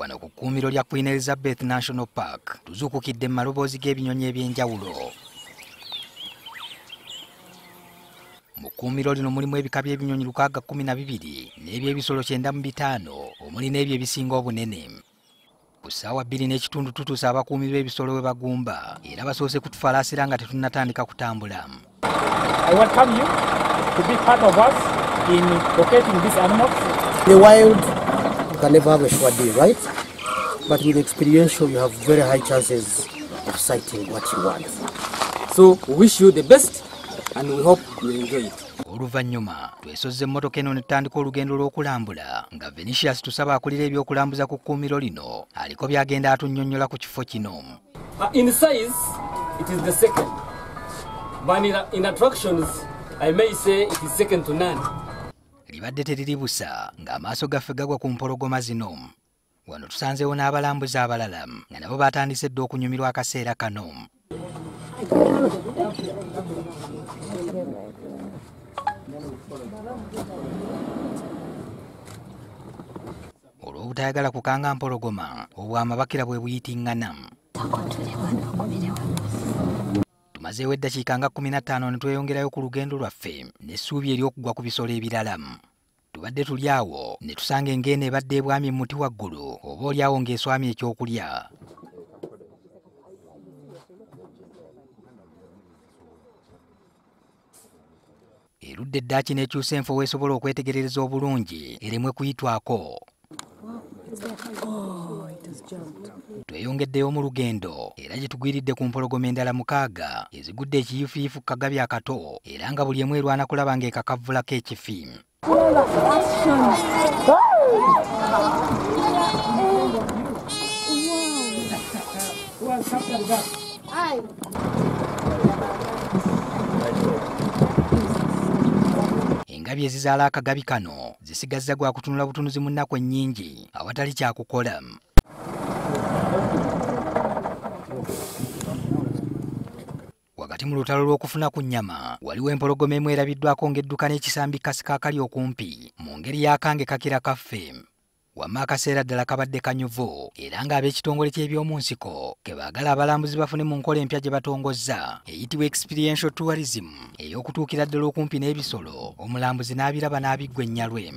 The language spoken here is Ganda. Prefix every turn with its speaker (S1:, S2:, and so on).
S1: Wano ku kkuumiro lya Queen Elizabeth National Park tuzuukukidde mu maloboozi g'ebinyonyi ebyenjawulo. Mu kkuumiro lino mulimu ebika by'ebinyonyi 612 n'ebyebisolo 905 omuli n'ebyo ebisinga obunene. Ku ssaawa 2:30 tutuuse abakuumi b'ebisolo we bagumba era basoose kutufalaasira nga tetunnatandika kutambula.
S2: I welcome you to be part of us in locating these animals.
S3: In the wild, you can never have a sure deal, right? But with experiential, you have very high chances of sighting what you want.
S4: So we wish you the best and we hope you enjoy it.
S1: Oluvannyuma twesozze emmotoka eno ne tutandika olugendo lw'okulambula nga Venetius tusaba akulira ebyokulambuza ku kkuumiro lino aliko byagenda atunnyonnyola ku kifo kino.
S4: In size, it is the second. But in attractions, I may say it is second to none.
S1: Libadde teriri busa ng'amaaso gaffe gagwa ku mpologoma zino. Wano tusanzeewo n'abalambuzi abalala nga nabo batandise dda okunyumirwa akaseera kano. Olw'obutayagala kukanga mpologoma obwama bakira bwe buyitingana. Tumazeewo eddakiika nga 15 ne tweyongerayo ku lugendo lwaffe n'essuubi ery'okugwa ku bisolo ebirala. Tubadde tuli awo ne tusanga engeene ebadde ebwamye mu muti waggulu oba olyawo ng'eswamye ekyokulya. Erudde eddaaki n'ekyusa enfo weesobola okwetegerereza obulungi eremwe kuyitwako. Tweyongeddeyo mu lugendo era gye tugwiridde ku mpologoma endala 6 ezigudde ekiyiifuyiifu ku kagabi akato era nga buli emu erwana kulaba ng'ekakavvulako ekifi. Engabi ezizaala akagabi kano zisigazza gwa kutunula butunuzi mu nnaku ennyingi awatali kyakukola. Wakati mu lutalo lw'okufuna ku nnyama waliwo empologoma emu erabiddwako ng'edduka n'ekisambi kasika akali okumpi mu ngeri y'akange kakira kaffe. Wamma akaseera ddala kabadde kanyuvu era ng'ab'ekitongole ky'ebyomunsiko ke baagala abalambuzi bafune mu nkola empya gye batongozza eyitibwa experiential tourism ey'okutuukira ddala okumpi n'ebisolo omulambuzi n'abiraba n'abiggwa ennyalwe.